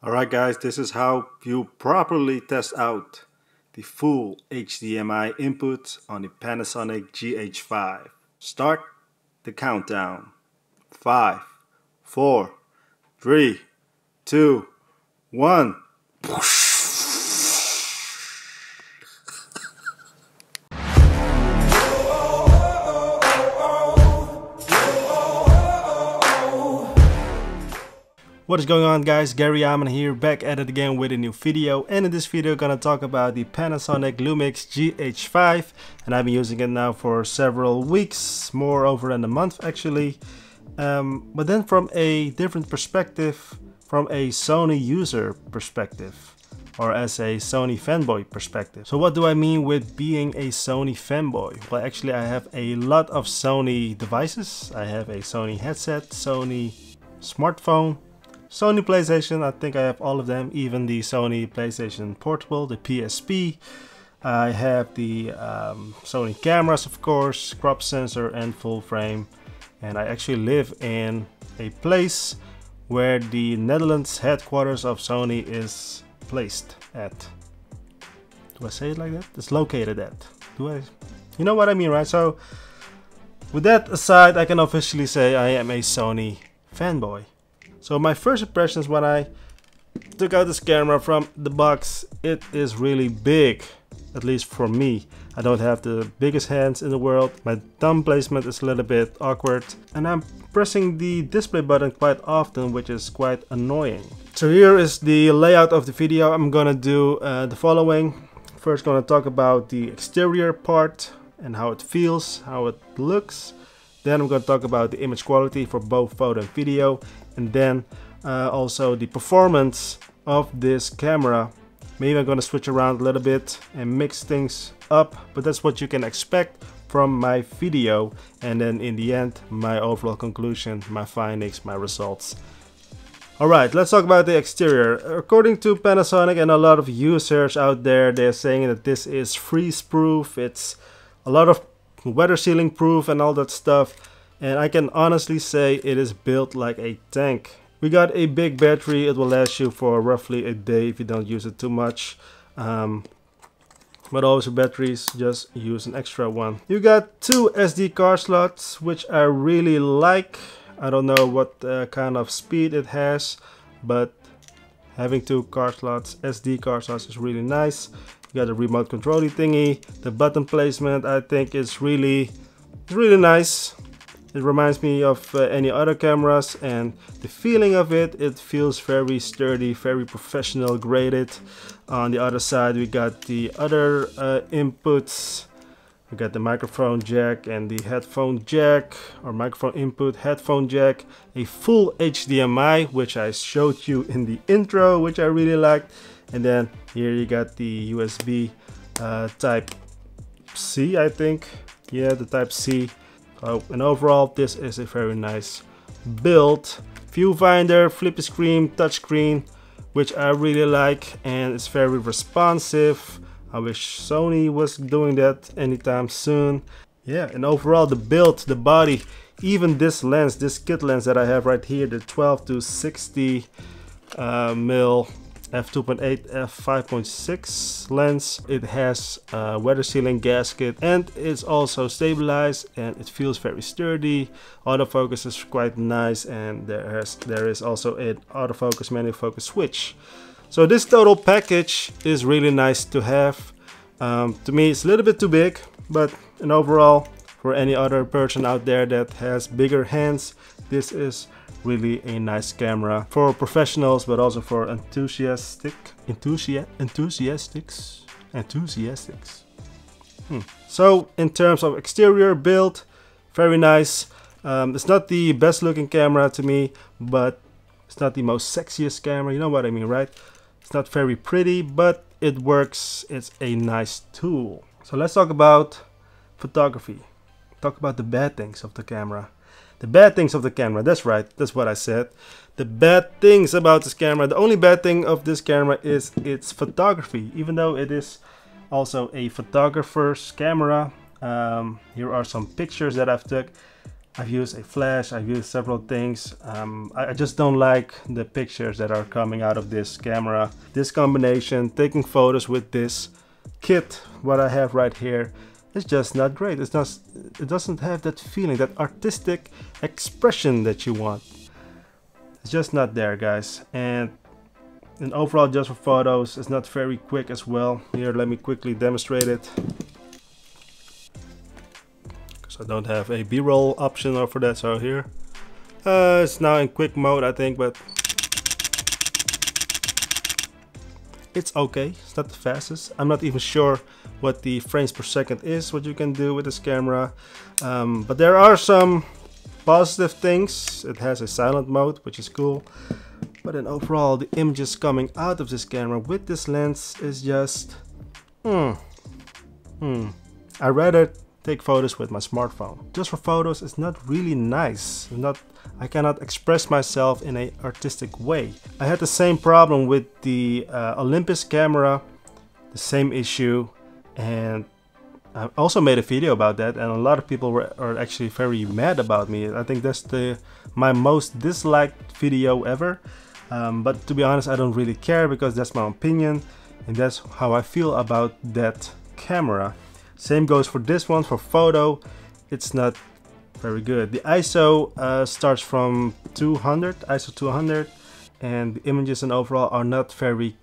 Alright guys, this is how you properly test out the full HDMI input on the Panasonic GH5. Start the countdown. 5, 4, 3, 2, 1. What is going on, guys? Gary Aman here, back at it again with a new video. And in this video I'm gonna talk about the Panasonic Lumix GH5, and I've been using it now for several weeks, more over than a month actually. But then from a different perspective, from a Sony user perspective, or as a Sony fanboy perspective. So what do I mean with being a Sony fanboy? Well, actually I have a lot of Sony devices. I have a Sony headset, Sony smartphone, Sony PlayStation. I think I have all of them, even the Sony PlayStation Portable, the PSP. I have the Sony cameras, of course, crop sensor and full frame. And I actually live in a place where the Netherlands headquarters of Sony is placed at. Do I say it like that? It's located at. Do I? You know what I mean, right? So with that aside, I can officially say I am a Sony fanboy. So my first impressions when I took out this camera from the box, it is really big, at least for me. I don't have the biggest hands in the world. My thumb placement is a little bit awkward, and I'm pressing the display button quite often, which is quite annoying. So here is the layout of the video. I'm gonna do the following. First gonna talk about the exterior part and how it feels, how it looks. Then I'm going to talk about the image quality for both photo and video, and then also the performance of this camera. Maybe I'm going to switch around a little bit and mix things up, but that's what you can expect from my video. And then in the end, my overall conclusion, my findings, my results. Alright, let's talk about the exterior. According to Panasonic and a lot of users out there, they're saying that this is freeze-proof. It's a lot of weather sealing proof and all that stuff, and I can honestly say it is built like a tank. We got a big battery. It will last you for roughly a day if you don't use it too much, but always with batteries, just use an extra one. You got two SD card slots, which I really like. I don't know what kind of speed it has, but having two card slots, SD card slots, is really nice. You got a remote controlling thingy. The button placement, I think, is really nice. It reminds me of any other cameras, and the feeling of it, it feels very sturdy, very professional graded. On the other side, we got the other inputs. We got the microphone jack and the headphone jack, or microphone input, headphone jack, a full HDMI, which I showed you in the intro, which I really liked. And then here you got the USB type C, I think. Yeah, the type C. And overall, this is a very nice build. Viewfinder, flippy screen, touchscreen, which I really like, and it's very responsive. I wish Sony was doing that anytime soon. Yeah, and overall the build, the body, even this lens, this kit lens that I have right here, the 12 to 60 mil f2.8 f5.6 lens. It has a weather sealing gasket, and it's also stabilized, and it feels very sturdy. Autofocus is quite nice, and there is also an autofocus manual focus switch. So this total package is really nice to have. To me it's a little bit too big, but in overall, for any other person out there that has bigger hands, this is really a nice camera for professionals, but also for enthusiasts. So in terms of exterior build, very nice. It's not the best looking camera to me, but it's not the most sexiest camera, you know what I mean, right? It's not very pretty, but it works. It's a nice tool. So let's talk about photography. Talk about the bad things of the camera. The bad things of the camera, that's right, that's what I said. The bad things about this camera, the only bad thing of this camera is its photography. Even though it is also a photographer's camera, here are some pictures that I've took. I've used a flash, I've used several things. I just don't like the pictures that are coming out of this camera. This combination, taking photos with this kit, what I have right here, is just not great. It doesn't have that feeling, that artistic expression that you want. It's just not there, guys. And overall, just for photos, it's not very quick as well. Here, let me quickly demonstrate it. I don't have a B-roll option for that, so here it's now in quick mode, I think, but it's okay. It's not the fastest. I'm not even sure what the frames per second is, what you can do with this camera, but there are some positive things. It has a silent mode, which is cool, but then overall the images coming out of this camera with this lens is just I rather take photos with my smartphone. Just for photos, it's not really nice. I cannot express myself in an artistic way. I had the same problem with the Olympus camera, the same issue, and I also made a video about that, and a lot of people are actually very mad about me. I think that's my most disliked video ever. But to be honest, I don't really care, because that's my opinion and that's how I feel about that camera. Same goes for this one. For photo, it's not very good. The ISO starts from 200, ISO 200, and the images and overall are not very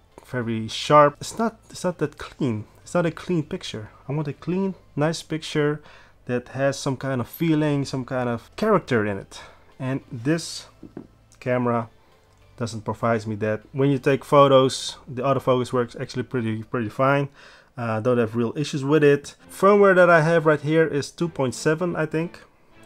sharp. It's not that clean. It's not a clean picture. I want a clean, nice picture that has some kind of feeling, some kind of character in it. And this camera doesn't provide me that. When you take photos, the autofocus works actually pretty fine. Don't have real issues with it. Firmware that I have right here is 2.7, I think,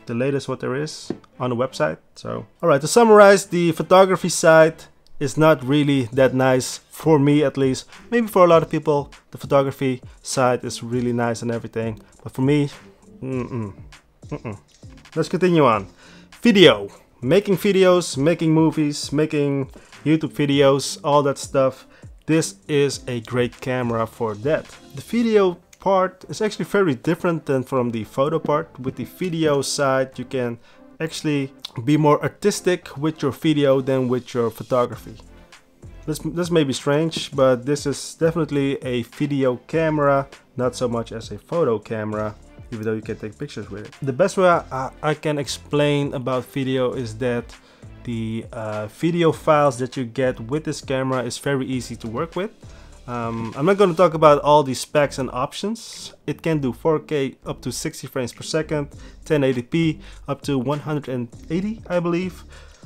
the latest what there is on the website. So, alright, to summarize, the photography side is not really that nice, for me at least. Maybe for a lot of people the photography side is really nice and everything, but for me, Let's continue on. Video. Making videos, making movies, making YouTube videos, all that stuff. This is a great camera for that. The video part is actually very different than from the photo part. With the video side, you can actually be more artistic with your video than with your photography. This may be strange, but this is definitely a video camera, not so much as a photo camera, even though you can take pictures with it. The best way I can explain about video is that the video files that you get with this camera is very easy to work with. I'm not going to talk about all the specs and options. It can do 4K up to 60 frames per second, 1080p up to 180, I believe.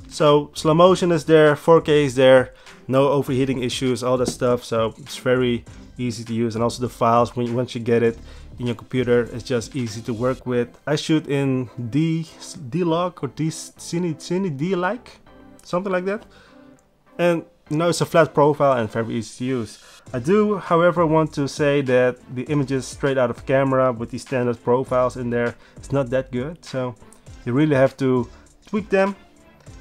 So slow motion is there, 4K is there, no overheating issues, all that stuff. So it's very easy to use, and also the files, once you get it in your computer, it's just easy to work with. I shoot in D-Log or Cine D-like, something like that, and you know, it's a flat profile and very easy to use. I do, however, want to say that the images straight out of camera with the standard profiles in there, it's not that good. So you really have to tweak them.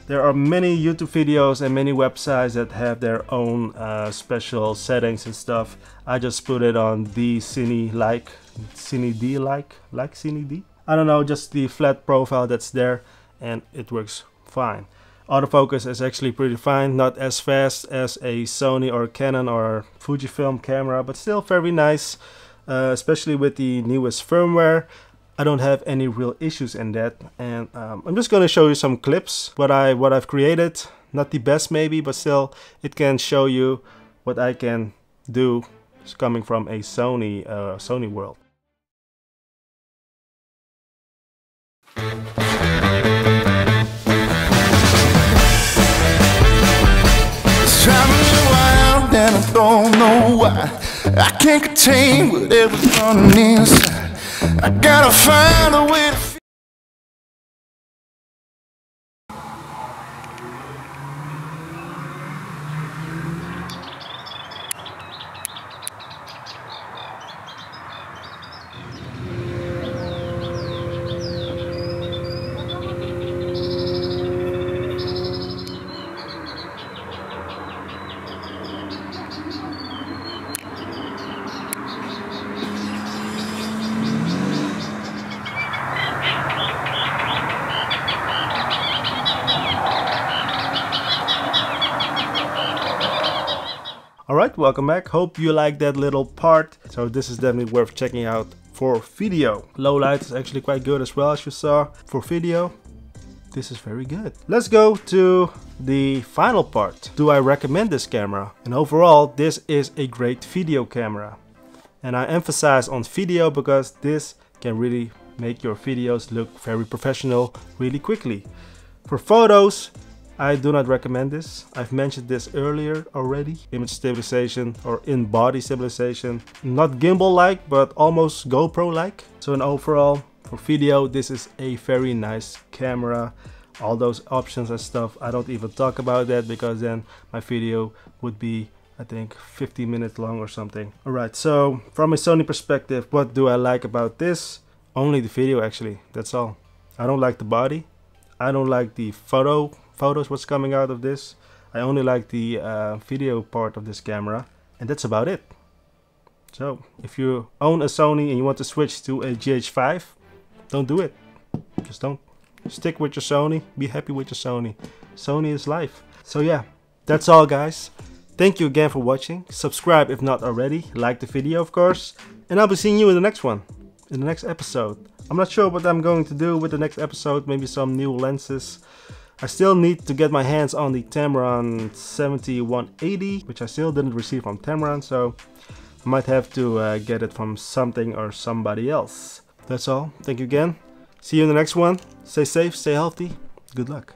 There are many YouTube videos and many websites that have their own special settings and stuff. I just put it on the Cine D. I don't know, just the flat profile that's there, and it works fine. Autofocus is actually pretty fine, not as fast as a Sony or Canon or Fujifilm camera, but still very nice, especially with the newest firmware. I don't have any real issues in that, and I'm just going to show you some clips what I've created. Not the best maybe, but still it can show you what I can do coming from a Sony world. And I don't know why I can't contain whatever's running inside. I gotta find a way to Alright, welcome back. Hope you like that little part. So this is definitely worth checking out for video. Low light is actually quite good as well, as you saw. For video, this is very good. Let's go to the final part. Do I recommend this camera? And overall, this is a great video camera. And I emphasize on video because this can really make your videos look very professional really quickly. For photos, I do not recommend this. I've mentioned this earlier already. Image stabilization or in-body stabilization. Not gimbal-like, but almost GoPro-like. So in overall, for video, this is a very nice camera. All those options and stuff, I don't even talk about that because then my video would be, I think, 50 minutes long or something. Alright, so from a Sony perspective, what do I like about this? Only the video actually, that's all. I don't like the body. I don't like the photos what's coming out of this. I only like the video part of this camera, and that's about it. So if you own a Sony and you want to switch to a GH5, don't do it. Just don't. Stick with your Sony. Be happy with your Sony. Sony is life. So yeah, that's all guys. Thank you again for watching. Subscribe if not already. Like the video of course. And I'll be seeing you in the next one. In the next episode. I'm not sure what I'm going to do with the next episode. Maybe some new lenses. I still need to get my hands on the Tamron 7180, which I still didn't receive from Tamron, so I might have to get it from something or somebody else. That's all. Thank you again. See you in the next one. Stay safe, stay healthy. Good luck.